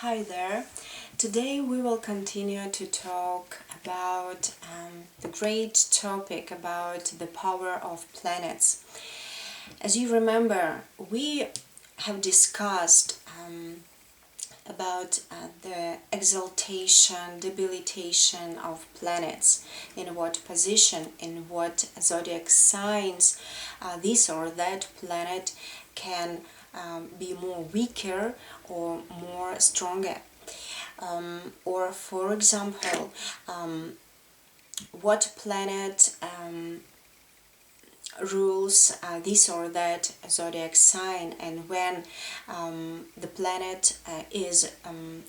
Hi there. Today we will continue to talk about the great topic about the power of planets. As you remember, we have discussed about the exaltation, debilitation of planets, in what position, in what zodiac signs this or that planet can be more weaker or more stronger. Or for example, what planet rules this or that zodiac sign, and when the planet is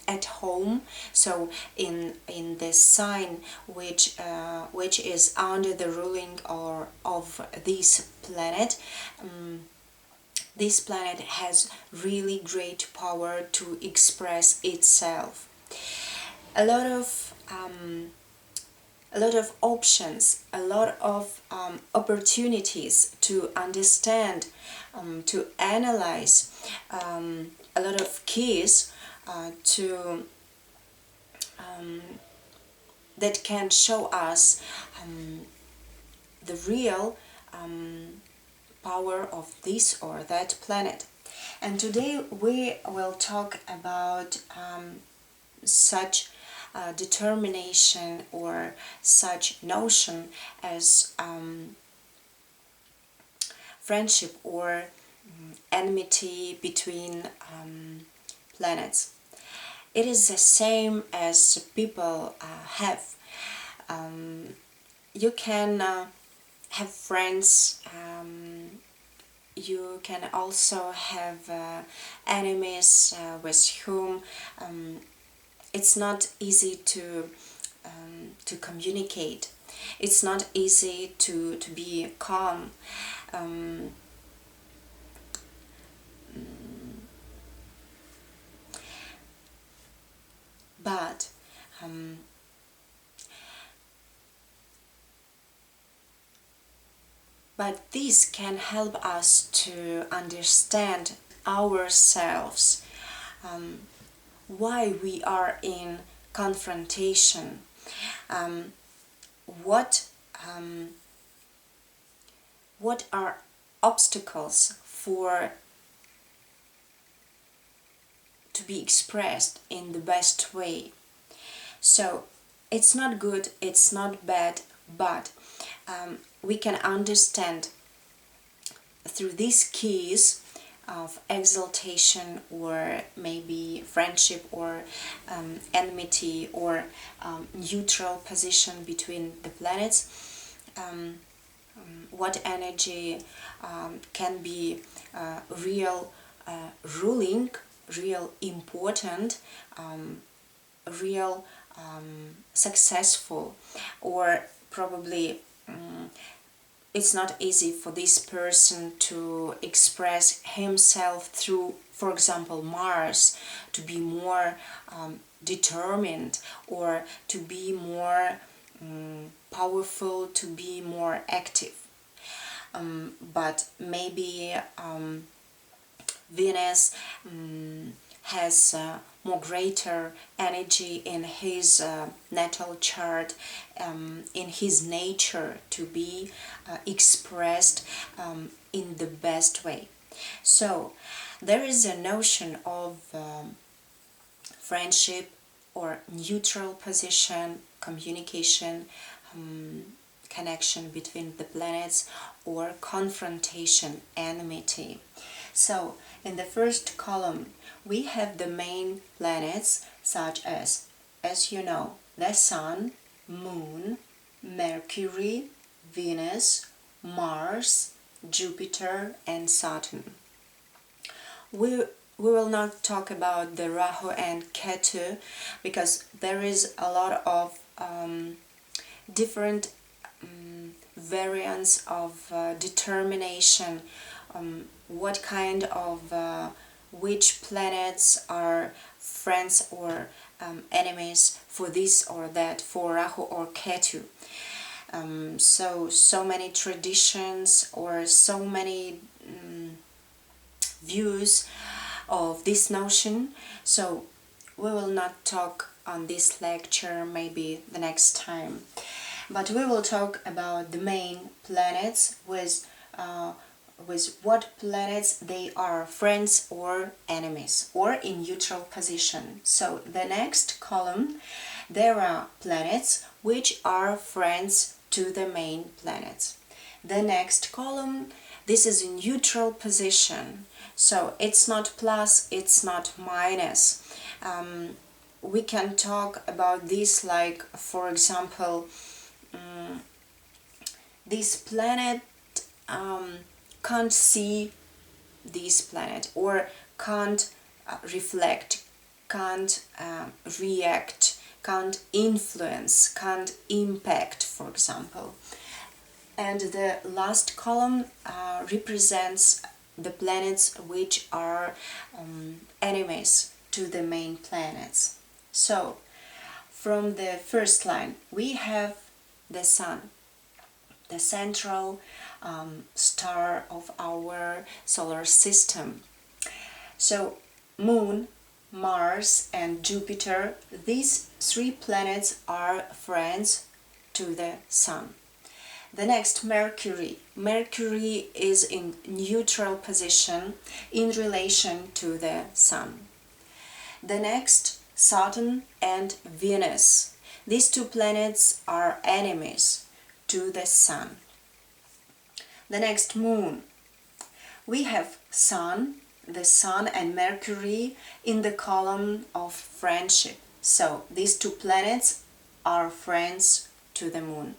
at home, so in this sign which is under the ruling or of this planet, this planet has really great power to express itself. A lot of options, a lot of opportunities to understand, to analyze, a lot of keys to that can show us the real power of this or that planet. And today we will talk about such determination or such notion as friendship or enmity between planets. It is the same as people have. You can have friends, you can also have enemies with whom it's not easy to communicate. It's not easy to be calm. But this can help us to understand ourselves, why we are in confrontation, what are obstacles for to be expressed in the best way. So it's not good, it's not bad, but we can understand through these keys of exaltation or maybe friendship or enmity or neutral position between the planets, what energy can be real ruling, real important, real successful, or probably it's not easy for this person to express himself through, for example, Mars, to be more determined or to be more powerful, to be more active. But maybe Venus has more greater energy in his natal chart, in his nature, to be expressed in the best way. So there is a notion of friendship or neutral position, communication, connection between the planets, or confrontation, enmity. So in the first column we have the main planets, such as you know, the Sun, Moon, Mercury, Venus, Mars, Jupiter and Saturn. We will not talk about the Rahu and Ketu because there is a lot of different variants of determination, what kind of which planets are friends or enemies for this or that, for Rahu or Ketu. So many traditions or so many views of this notion. So we will not talk on this lecture, maybe the next time. But we will talk about the main planets with what planets they are friends or enemies or in neutral position. So the next column, there are planets which are friends to the main planets. The next column, this is a neutral position, so it's not plus, it's not minus. We can talk about this like, for example, this planet can't see this planet, or can't reflect, can't react, can't influence, can't impact, for example. And the last column represents the planets which are enemies to the main planets. So, from the first line, we have the Sun, the central star of our solar system. So, Moon, Mars, and Jupiter, these three planets are friends to the Sun. The next, Mercury. Mercury is in neutral position in relation to the Sun. The next, Saturn and Venus. These two planets are enemies to the Sun. The next, Moon. We have Sun, the Sun and Mercury in the column of friendship. So these two planets are friends to the Moon.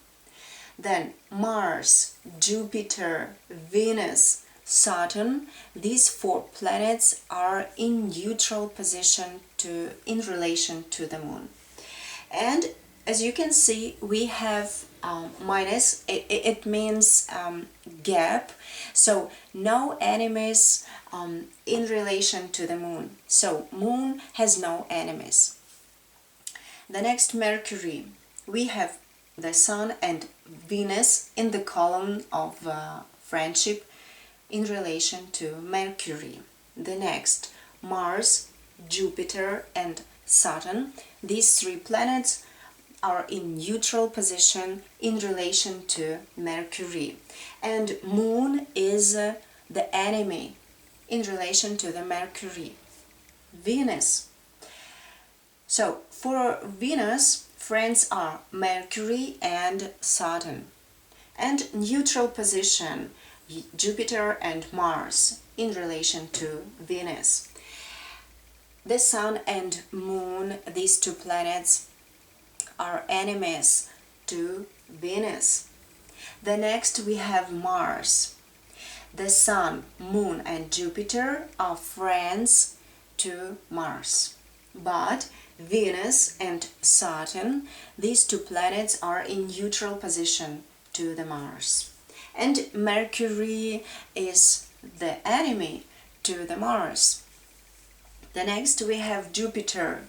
Then Mars, Jupiter, Venus, Saturn, these four planets are in neutral position in relation to the Moon. And as you can see, we have minus, it means gap, so no enemies in relation to the Moon. So Moon has no enemies. The next, Mercury. We have the Sun and Venus in the column of friendship in relation to Mercury. The next, Mars, Jupiter, and Saturn. These three planets are in neutral position in relation to Mercury. And Moon is the enemy in relation to the Mercury. Venus. So for Venus, friends are Mercury and Saturn. And neutral position, Jupiter and Mars in relation to Venus. The Sun and Moon, these two planets, are enemies to Venus. The next we have Mars. The Sun, Moon and Jupiter are friends to Mars. But Venus and Saturn, these two planets are in neutral position to the Mars. And Mercury is the enemy to the Mars. The next we have Jupiter.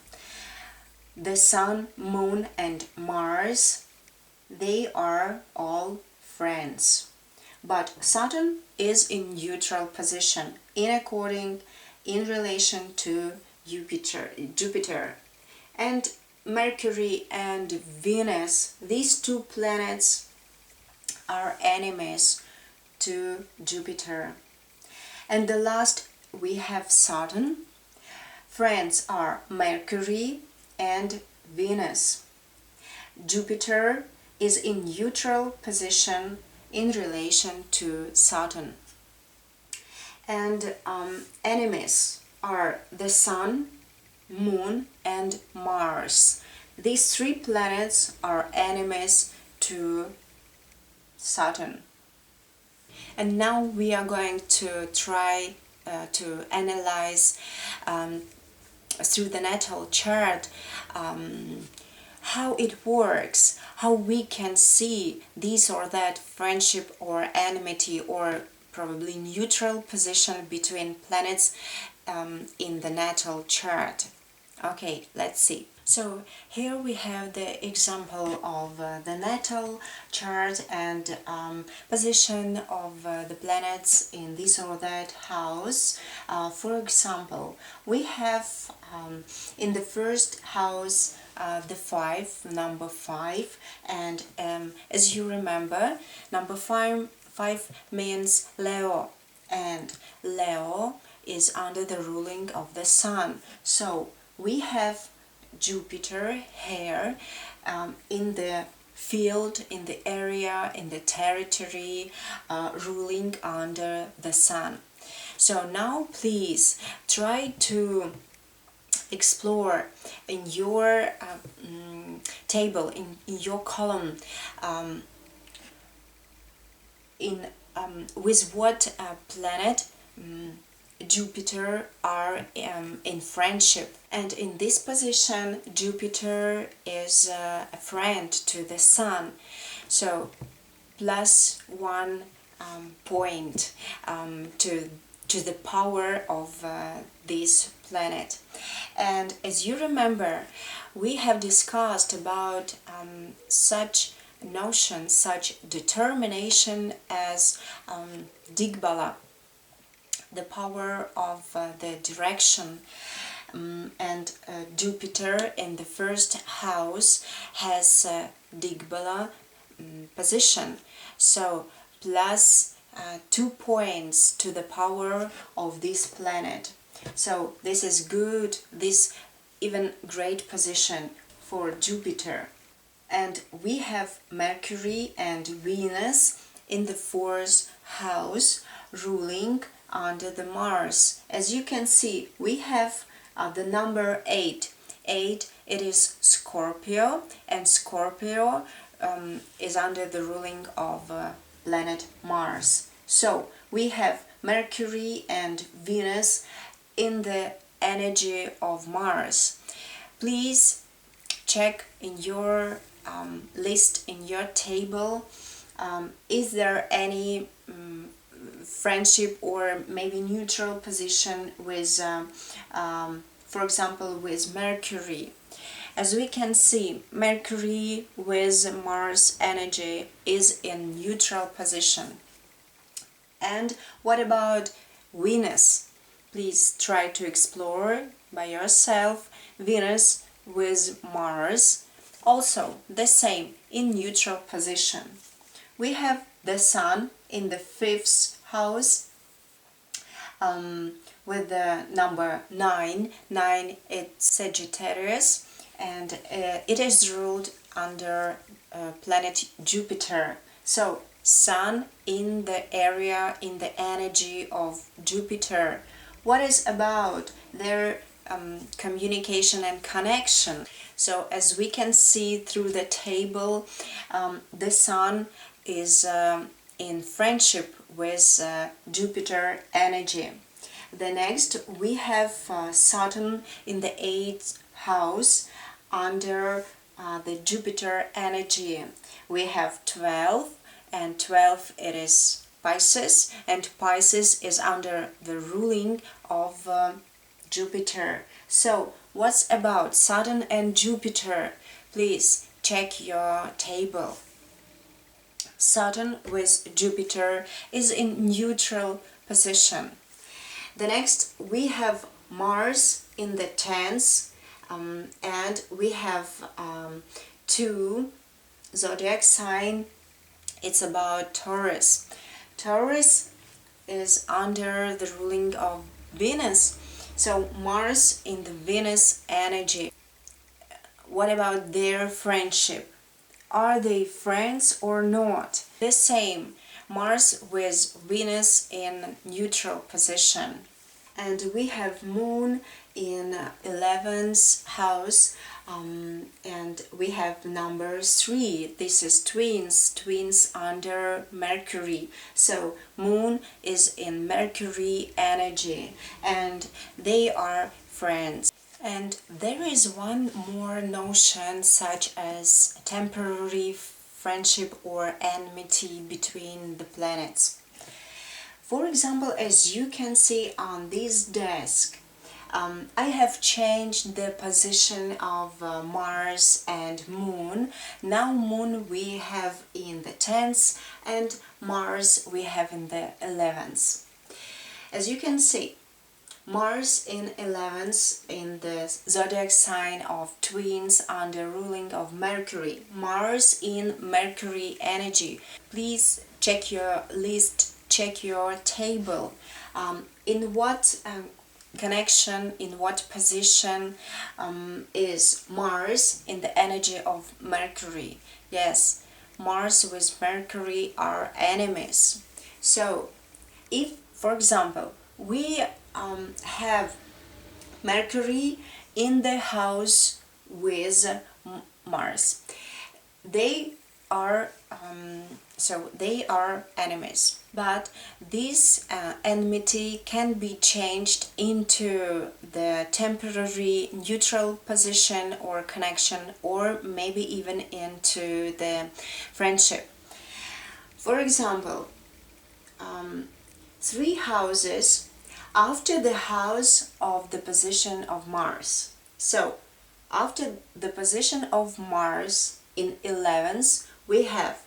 The Sun, Moon and Mars, they are all friends. But Saturn is in neutral position in relation to Jupiter. And Mercury and Venus, these two planets are enemies to Jupiter. And the last we have Saturn. Friends are Mercury and Venus. Jupiter is in neutral position in relation to Saturn. And enemies are the Sun, Moon and Mars. These three planets are enemies to Saturn. And now we are going to try to analyze through the natal chart how it works, how we can see this or that friendship or enmity or probably neutral position between planets in the natal chart. Okay, let's see. So here we have the example of the natal chart and position of the planets in this or that house. For example, we have in the first house number 5, and as you remember, number 5 means Leo, and Leo is under the ruling of the sun. So we have Jupiter here in the field, in the area, in the territory, ruling under the sun. So now please try to explore in your table, in your column, with what planet Jupiter are in friendship. And in this position, Jupiter is a friend to the Sun. So +1 point to the power of this planet. And as you remember, we have discussed about such notion, such determination as Digbala, the power of the direction, and Jupiter in the first house has Digbala position, so +2 points to the power of this planet. So this is good, this even great position for Jupiter. And we have Mercury and Venus in the fourth house ruling under the Mars. As you can see, we have the number 8. 8, it is Scorpio, and Scorpio is under the ruling of planet Mars. So we have Mercury and Venus in the energy of Mars. Please check in your list, in your table, is there any friendship or maybe neutral position with, for example, with Mercury. As we can see, Mercury with Mars energy is in neutral position. And what about Venus? Please try to explore by yourself Venus with Mars, also the same in neutral position. We have the Sun in the 5th house with the number 9. 9, it's Sagittarius, and it is ruled under planet Jupiter. So Sun in the area, in the energy of Jupiter. What is about their communication and connection? So as we can see through the table, the Sun is in friendship with Jupiter energy. The next we have Saturn in the 8th house under the Jupiter energy. We have 12, and 12 it is Pisces, and Pisces is under the ruling of Jupiter. So what's about Saturn and Jupiter? Please check your table. Saturn with Jupiter is in neutral position. The next we have Mars in the 10th, and we have 2 zodiac sign. It's about Taurus. Taurus is under the ruling of Venus. So Mars in the Venus energy. What about their friendship? Are they friends or not? The same, Mars with Venus in neutral position. And we have Moon in 11th house, and we have number 3. This is twins, twins under Mercury. So Moon is in Mercury energy, and they are friends. And there is one more notion, such as temporary friendship or enmity between the planets. For example, as you can see on this desk, I have changed the position of Mars and Moon. Now Moon we have in the 10th and Mars we have in the 11th. As you can see, Mars in 11th in the zodiac sign of Twins under ruling of Mercury. Mars in Mercury energy. Please check your list, check your table. In what connection, in what position is Mars in the energy of Mercury? Yes, Mars with Mercury are enemies. So, if, for example, we have Mercury in the house with Mars, they are they are enemies, but this enmity can be changed into the temporary neutral position or connection, or maybe even into the friendship. For example, 3 houses after the house of the position of Mars. So after the position of Mars in 11th, we have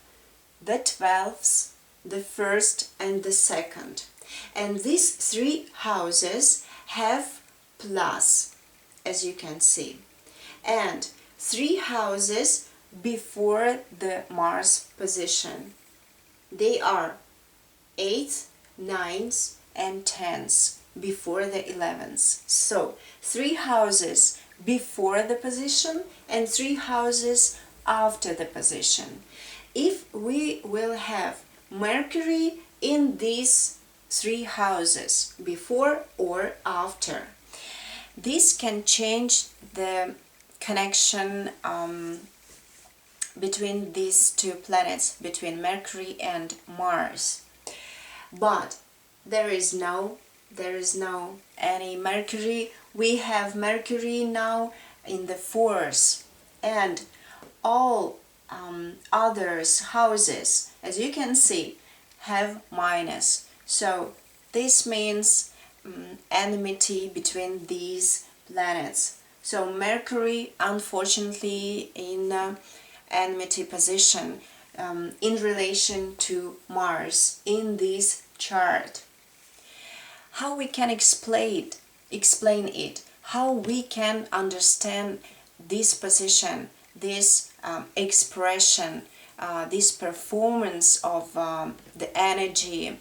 the 12th, the 1st and the 2nd. And these 3 houses have plus, as you can see. And 3 houses before the Mars position. They are 8th, 9th and 10th before the 11th. So 3 houses before the position and 3 houses after the position. If we will have Mercury in these 3 houses before or after, this can change the connection between these 2 planets, between Mercury and Mars. But there is no any Mercury. We have Mercury now in the 4th, and all others houses, as you can see, have minus. So this means enmity between these planets. So Mercury, unfortunately, in enmity position in relation to Mars in this chart. How we can explain it, how we can understand this position, this expression, this performance of the energy,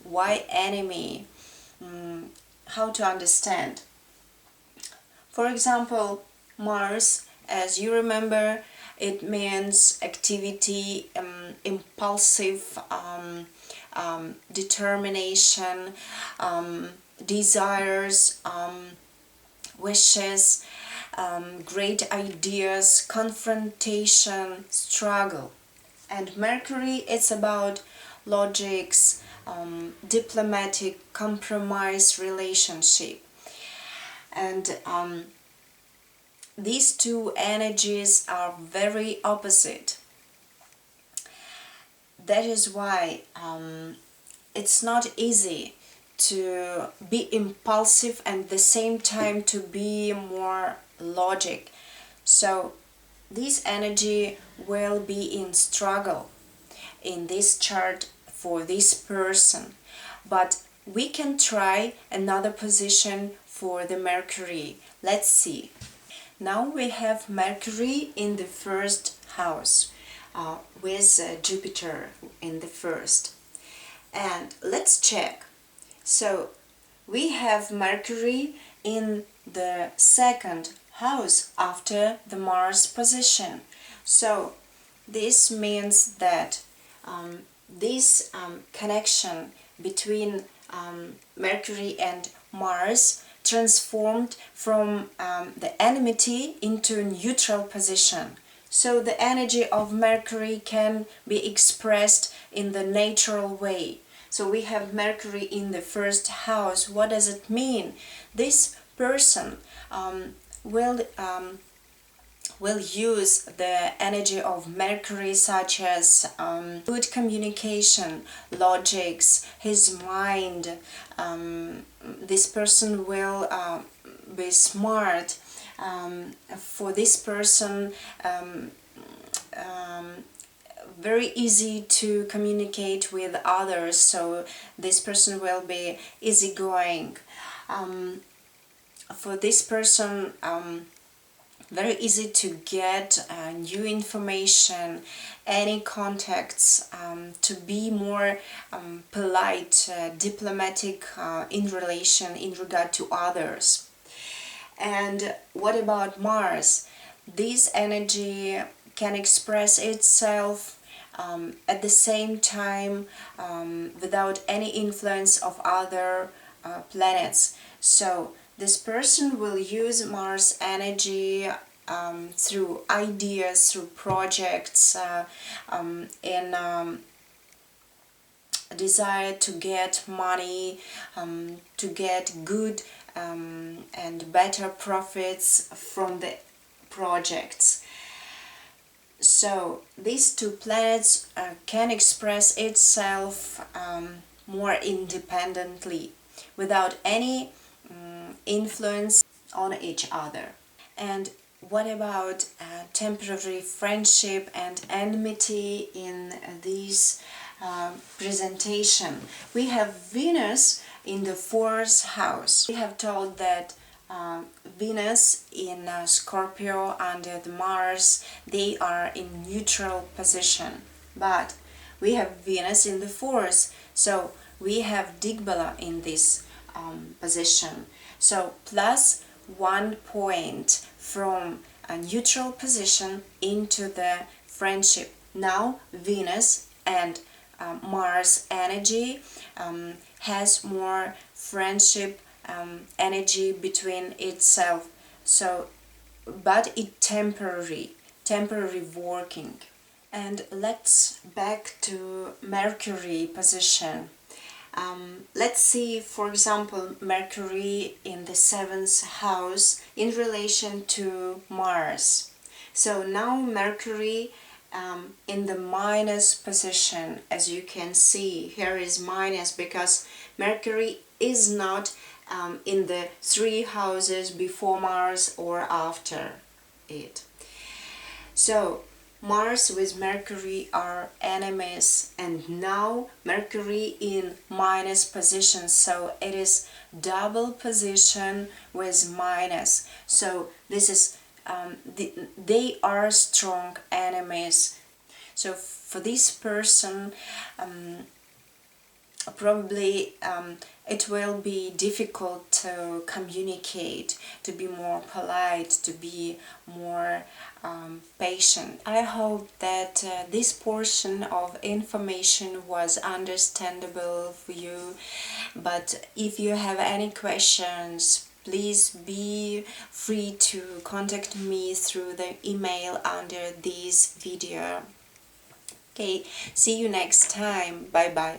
why enemy, how to understand. For example, Mars, as you remember, it means activity, impulsive determination, desires, wishes, great ideas, confrontation, struggle. And Mercury, it's about logics, diplomatic, compromise, relationship. And these 2 energies are very opposite. That is why it's not easy to be impulsive and at the same time to be more logic. So this energy will be in struggle in this chart for this person. But we can try another position for the Mercury. Let's see. Now we have Mercury in the 1st house with Jupiter in the 1st. And let's check. So we have Mercury in the 2nd house after the Mars position. So this means that this connection between Mercury and Mars transformed from the enmity into neutral position. So the energy of Mercury can be expressed in the natural way. So we have Mercury in the 1st house. What does it mean? This person will will use the energy of Mercury, such as good communication, logics, his mind. This person will be smart. For this person, very easy to communicate with others, so this person will be easygoing. For this person, very easy to get new information, any contacts, to be more polite, diplomatic in regard to others. And what about Mars? This energy can express itself at the same time without any influence of other planets. So this person will use Mars energy through ideas, through projects, in a desire to get money, to get good and better profits from the projects. So these two planets can express itself more independently without any influence on each other. And what about temporary friendship and enmity in this presentation? We have Venus in the 4th house. We have told that Venus in Scorpio under the Mars, they are in neutral position. But we have Venus in the 4th, so we have Digbala in this position. So plus 1 point from a neutral position into the friendship. Now Venus and Mars energy has more friendship energy between itself. So, but it temporary working. And let's back to Mercury position. Let's see, for example, Mercury in the 7th house in relation to Mars. So now Mercury in the minus position, as you can see, here is minus because Mercury is not in the 3 houses before Mars or after it. So Mars with Mercury are enemies, and now Mercury in minus position, so it is double position with minus. So this is they are strong enemies. So for this person, probably it will be difficult to communicate, to be more polite, to be more patient. I hope that this portion of information was understandable for you, but if you have any questions, please be free to contact me through the email under this video. Okay, see you next time. Bye bye.